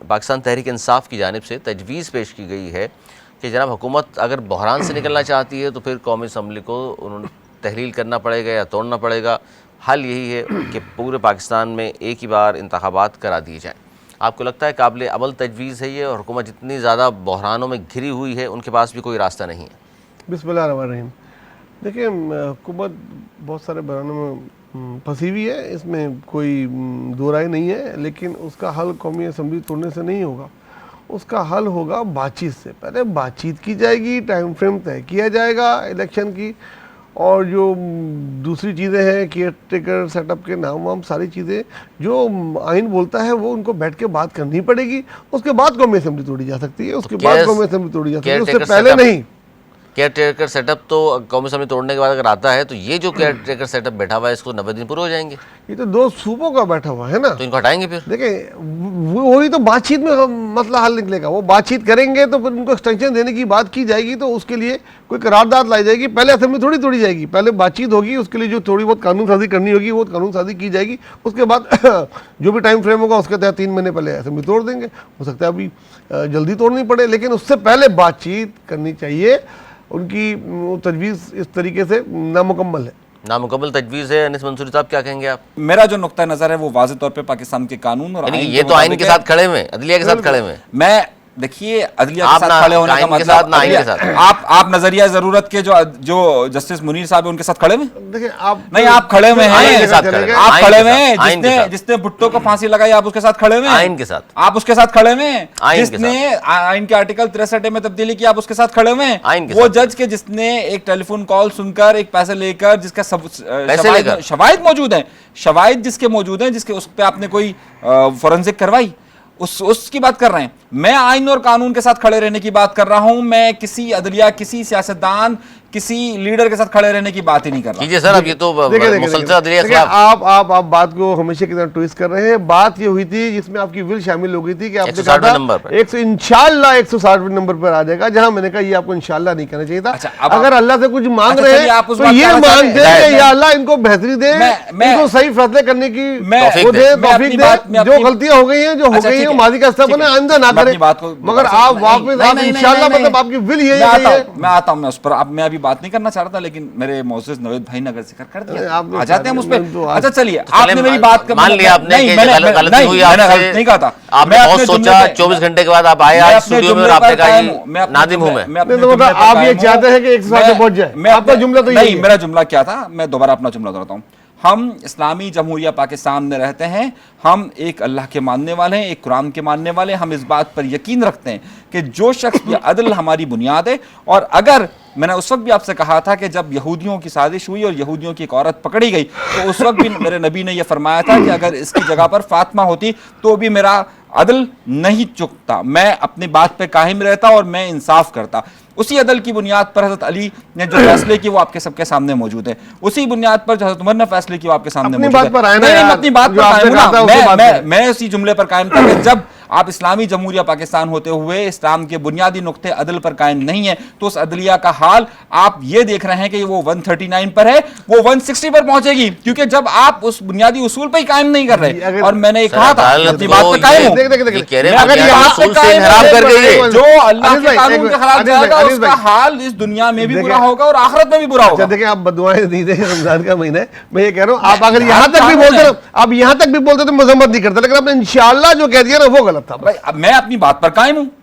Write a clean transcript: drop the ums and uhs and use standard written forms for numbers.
पाकिस्तान तहरीक इंसाफ की जानिब से तजवीज़ पेश की गई है कि जनाब हुकूमत अगर बहरान से निकलना चाहती है तो फिर कौमी असम्बली को उन्होंने तहलील करना पड़ेगा या तोड़ना पड़ेगा। हल यही है कि पूरे पाकिस्तान में एक ही बार इंतखाबात करा दिए जाएँ। आपको लगता है काबिल अमल तजवीज़ है ये, और हुकूमत जितनी ज़्यादा बहरानों में घिरी हुई है उनके पास भी कोई रास्ता नहीं है? बिस्मिल्लाहिर्रहमानिर्रहीम। देखिए, हुकूमत बहुत सारे बहरानों में फंसी हुई है, इसमें कोई दो राय नहीं है, लेकिन उसका हल कौमी असम्बली तोड़ने से नहीं होगा। उसका हल होगा बातचीत से। पहले बातचीत की जाएगी, टाइम फ्रेम तय किया जाएगा इलेक्शन की, और जो दूसरी चीज़ें हैं केयर टेकर सेटअप के नाम वाम सारी चीज़ें जो आइन बोलता है वो उनको बैठ के बात करनी पड़ेगी। उसके बाद कौमी असम्बली तोड़ी जा सकती है, उसके बाद कौमी असम्बली तोड़ी जा सकती है, उससे पहले नहीं। केयर टेकर सेटअप तो कौमी असम्बली तोड़ने के बाद अगर आता है तो ये जो केयर टेकर सेटअप बैठा हुआ है इसको 90 दिन पूरे हो जाएंगे। ये तो दो सूबों का बैठा हुआ है ना, तो इनको हटाएंगे फिर। देखिए, वही तो बातचीत में मसला हल निकलेगा। वो बातचीत करेंगे तो फिर उनको एक्सटेंशन देने की बात की जाएगी, तो उसके लिए कोई करारदाद लाई जाएगी। पहले असेंबली थोड़ी तोड़ी जाएगी, पहले बातचीत होगी, उसके लिए जो थोड़ी बहुत कानून साजी करनी होगी वो कानून साजी की जाएगी। उसके बाद जो भी टाइम फ्रेम होगा उसके तहत 3 महीने पहले असेंबली तोड़ देंगे। हो सकता है अभी जल्दी तोड़नी पड़े, लेकिन उससे पहले बातचीत करनी चाहिए। उनकी तजवीज़ इस तरीके से नामुकम्मल है, नामुकम्मल तजवीज़ है। अनिस मंसूरी साहब, क्या कहेंगे आप? मेरा जो नुक्ता नज़र है वो वाज़े तौर पे पाकिस्तान के कानून और ये तो आइन के साथ खड़े हुए, अदलिया के साथ खड़े हुए। मैं देखिए, अदलिया के साथ खड़े होने का मतलब आप नजरिया जरूरत के जो जस्टिस मुनीर साहब है उनके साथ खड़े में। देखिए, आप नहीं, आप खड़े हुए हैं, आप खड़े हुए हैं। जिसने भुट्टो को फांसी लगाई आप उसके साथ खड़े हुए हैं, आइन के साथ। आप उसके साथ खड़े हुए हैं। जिसने आइन के आर्टिकल 63 में तब्दीली की आप उसके साथ खड़े हुए हैं। वो जज के जिसने एक टेलीफोन कॉल सुनकर एक पैसे लेकर, जिसका शवाहिद मौजूद है, शवाहिद जिसके मौजूद हैं, जिसके उस पर आपने कोई फोरेंसिक करवाई, उसकी बात कर रहे हैं। मैं आइन और कानून के साथ खड़े रहने की बात कर रहा हूं। मैं किसी अदलिया, किसी सियासतदान, किसी लीडर के साथ खड़े रहने की बात ही नहीं कर रहा। कीजिए सर, अब ये तो मुसलसल अदलिया के खिलाफ आप बात को हमेशा की तरह ट्विस्ट कर रहे हैं। बात ये हुई थी जिसमें आपकी विल शामिल हो गई थी कि आपने कहा था इंशाल्लाह 160वें नंबर पर आ जाएगा, जहां मैंने कहा ये आपको इंशाल्लाह नहीं करना चाहिए था। अगर अल्लाह से कुछ मांग रहे हैं तो ये मांगते हैं या अल्लाह इनको बेहतरी दे, इनको सही फैसले करने की वो दे, तौफीक दे। जो गलतियां हो गई हैं, जो हो गई हैं, माजी का हिस्सा बने, आइंदा ना करें। मगर आप वापस इंशाल्लाह, मतलब आपकी विल यही है। मैं आता हूं, मैं उस पर अब मैं अभी बात नहीं करना चाह रहा था, लेकिन मेरे मोअज़्ज़िज़ नवेद भाई ने अगर जिक्र कर दिया, आ जाते हैं हम उस पर। अच्छा चलिए, आपने मेरी बात मान लिया आपने कि गलती हुई, आपने नहीं कहा था, आपने बहुत सोचा, 24 घंटे के बाद आप आए आज स्टूडियो में और आपने कहा नादिम हूं मैं। आप ये चाहते हैं कि 160 पे पहुंच जाए। आपका जुमला तो नहीं, मेरा जुमला क्या था, मैं दोबारा अपना जुमला दोहराता हूं। हम इस्लामी जमहूरिया पाकिस्तान में रहते हैं, हम एक अल्लाह के मानने वाले हैं, एक कुरान के मानने वाले हैं। हम इस बात पर यकीन रखते हैं कि जो शख्स भी अदल हमारी बुनियाद है। और अगर मैंने उस वक्त भी आपसे कहा था कि जब यहूदियों की साजिश हुई और यहूदियों की एक औरत पकड़ी गई, तो उस वक्त भी मेरे नबी ने यह फरमाया था कि अगर इसकी जगह पर फातिमा होती तो भी मेरा अदल नहीं चुकता। मैं अपनी बात पे कायम रहता और मैं इंसाफ करता। उसी अदल की बुनियाद पर हज़रत अली ने जो फैसले किए वो आपके सबके सामने मौजूद है। उसी बुनियाद पर जो हज़रत उमर ने फैसले किए वो आपके सामने मौजूद है। अपनी बात पर कायम हूं। मैं उसी जुमले पर कायम था कि जब आप इस्लामी जमहूरिया पाकिस्तान होते हुए इस्लाम के बुनियादी नुक्ते अदल पर कायम नहीं है, तो उस अदलिया का हाल आप ये देख रहे हैं कि वो 139 पर है, वो 160 पर पहुंचेगी, क्योंकि जब आप उस बुनियादी उसूल पर ही कायम नहीं कर रहे। और मैंने ये कहा था, अपनी बात पर कायम हूं। जो अल्लाह के कानून के खिलाफ जाएगा उसका हाल इस दुनिया में भी बुरा होगा और आखिरत में भी बुरा होगा। देखिए, आप बदुआएं नहीं दें, रमजान का महीना है। मैं ये कह रहा हूँ, आप अगर यहाँ तक भी बोलते, आप यहाँ तक भी बोलते तो मजम्मत नहीं करते, लेकिन आपने इंशाल्लाह जो कह दिया ना वो गलत था। मैं अपनी बात पर कायम हूं।